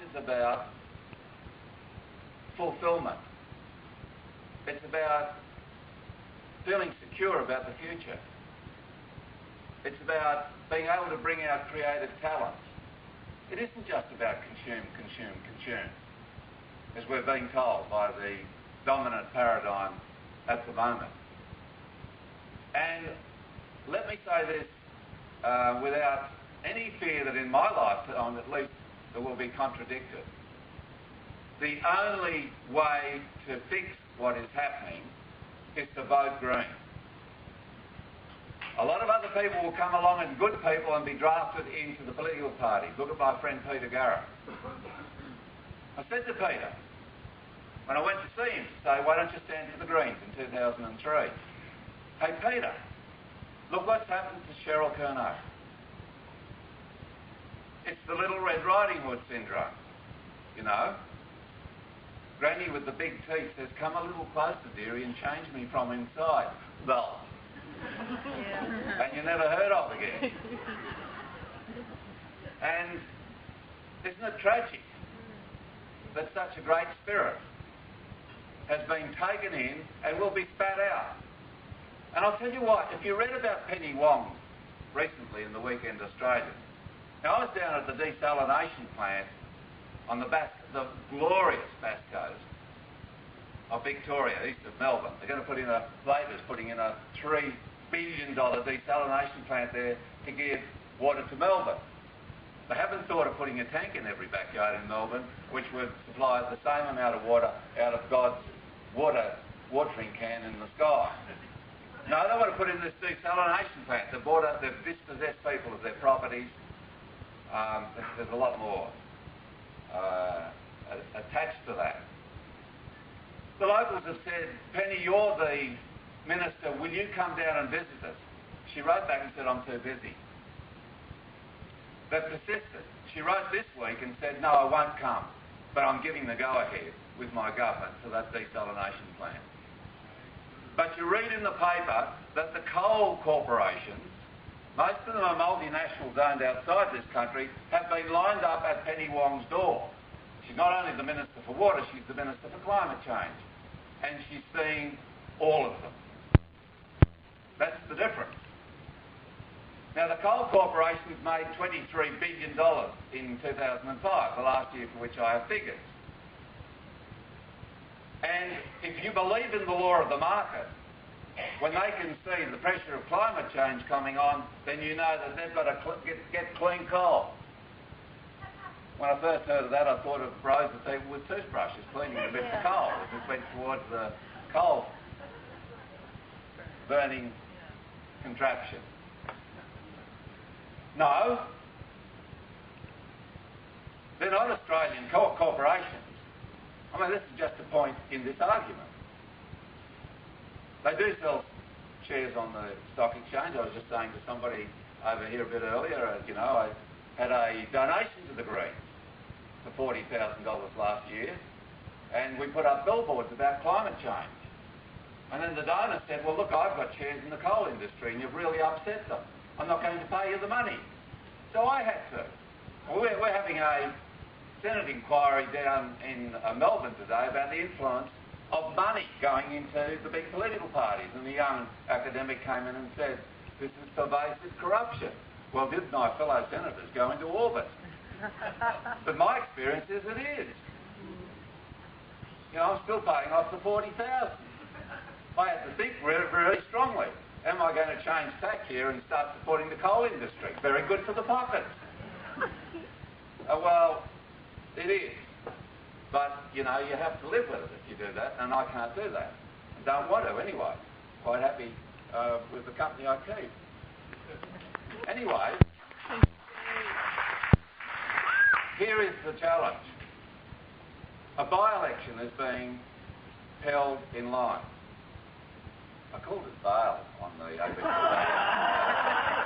is about fulfilment. It's about feeling secure about the future. It's about being able to bring out creative talents. It isn't just about consume, consume, consume, as we're being told by the dominant paradigm at the moment. And let me say this without any fear that in my lifetime at least it will be contradicted. The only way to fix what is happening is to vote Green. A lot of other people will come along and good people and be drafted into the political party. Look at my friend Peter Garrett. I said to Peter, when I went to see him, to say, why don't you stand for the Greens in 2003? Hey Peter, look what's happened to Cheryl Kernot. It's the Little Red Riding Hood syndrome, you know. Granny with the big teeth says, come a little closer, dearie, and change me from inside. Well, yeah. And you're never heard of again. And isn't it tragic that such a great spirit has been taken in and will be spat out? And I'll tell you what, if you read about Penny Wong recently in the Weekend Australian, now I was down at the desalination plant on the glorious Bass Coast of Victoria, east of Melbourne. They're going to put in Labor's putting in a $3 billion desalination plant there to give water to Melbourne. They haven't thought of putting a tank in every backyard in Melbourne, which would supply the same amount of water out of God's watering can in the sky. No, they want to put in this desalination plant. They've dispossessed people of their properties. There's a lot more attached to that. The locals have said, Penny, you're the minister, will you come down and visit us? She wrote back and said, I'm too busy. They persisted. She wrote this week and said, no, I won't come, but I'm giving the go-ahead with my government for that desalination plant. But you read in the paper that the coal corporations, most of them are multinationals owned outside this country, have been lined up at Penny Wong's door. She's not only the Minister for Water, she's the Minister for Climate Change. And she's seeing all of them. That's the difference. Now, the coal corporations made $23 billion in 2005, the last year for which I have figures. And if you believe in the law of the market, when they can see the pressure of climate change coming on, then you know that they've got to get clean coal. When I first heard of that, I thought of bros and people with toothbrushes cleaning a bit of coal. It just went towards the coal burning contraption. No, they're not Australian corporations. I mean, this is just a point in this argument. They do sell shares on the stock exchange. I was just saying to somebody over here a bit earlier, you know, I had a donation to the Greens for $40,000 last year, and we put up billboards about climate change. And then the donor said, well, look, I've got shares in the coal industry and you've really upset them. I'm not going to pay you the money. So I had to. We're having a Senate inquiry down in Melbourne today about the influence of money going into the big political parties. And the young academic came in and said, this is pervasive corruption. Well, didn't my fellow senators go into orbit? But my experience is it is. You know, I'm still paying off the $40,000. I had to think really strongly. Am I going to change tack here and start supporting the coal industry? Very good for the pockets. Well, it is. But, you know, you have to live with it if you do that, and I can't do that. I don't want to anyway. Quite happy with the company I keep. Anyway, here is the challenge. A by-election is being held in Lyne. I called it Vale on the ABC.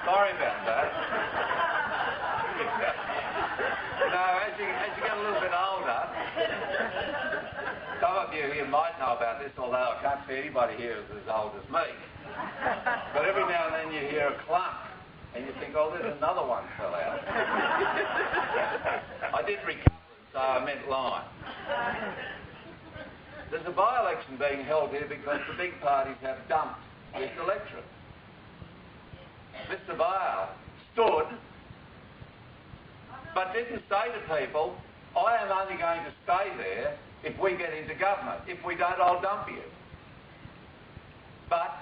Sorry about that. No, as you get a little bit older, some of you here might know about this, although I can't see anybody here who's as old as me. But every now and then you hear a clunk, and you think, oh, there's another one fell out. I did recover and so I meant Lyne. There's a by-election being held here because the big parties have dumped this electorate. Mr. Bayer stood, but didn't say to people, I am only going to stay there if we get into government. If we don't, I'll dump you. But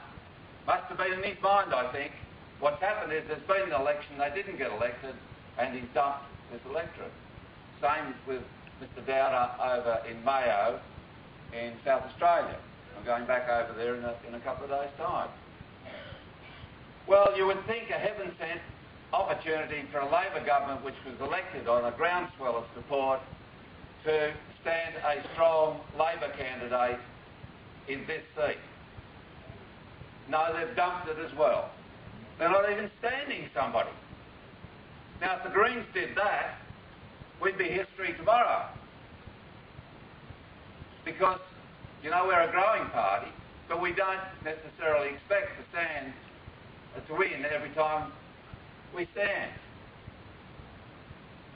must have been in his mind, I think. What's happened is there's been an election, they didn't get elected, and he's dumped this electorate. Same with Mr. Dowder over in Mayo in South Australia. I'm going back over there in a couple of days' time. Well, you would think a heaven-sent opportunity for a Labor government which was elected on a groundswell of support to stand a strong Labor candidate in this seat. No, they've dumped it as well. They're not even standing somebody. Now, if the Greens did that, we'd be history tomorrow. Because, you know, we're a growing party, but we don't necessarily expect to win every time we stand.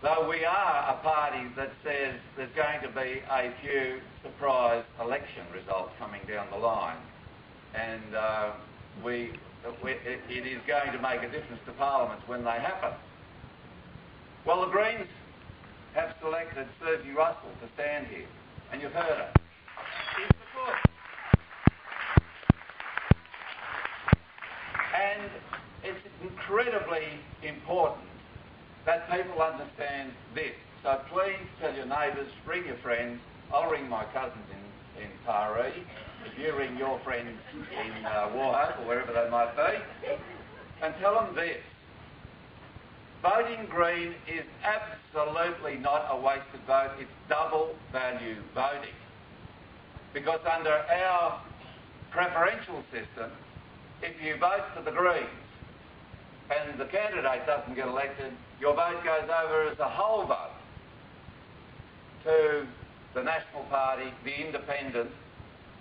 Though we are a party that says there's going to be a few surprise election results coming down the line, and it is going to make a difference to parliaments when they happen. Well, the Greens have selected Susie Russell to stand here, and you've heard her. She's the good. And it's incredibly important that people understand this. So please tell your neighbours, ring your friends. I'll ring my cousins in Taree. If you ring your friends in Warhope or wherever they might be, and tell them this. Voting Green is absolutely not a wasted vote. It's double value voting. Because under our preferential system, if you vote for the Greens and the candidate doesn't get elected, your vote goes over as a whole vote to the National Party, the Independent,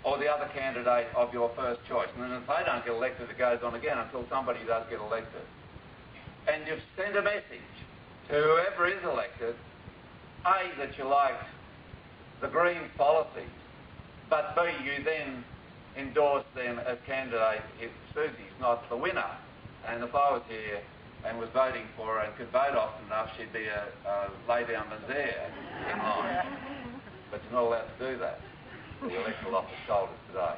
or the other candidate of your first choice. And then if they don't get elected, it goes on again until somebody does get elected. And you've sent a message to whoever is elected, A, that you like the Greens policies, but B, you then endorse them as candidates if Susie's not the winner. And if I was here and was voting for her and could vote often enough, she'd be a lay-down misere in line. But you're not allowed to do that. The electoral office told us today.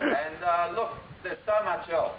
And look, there's so much else.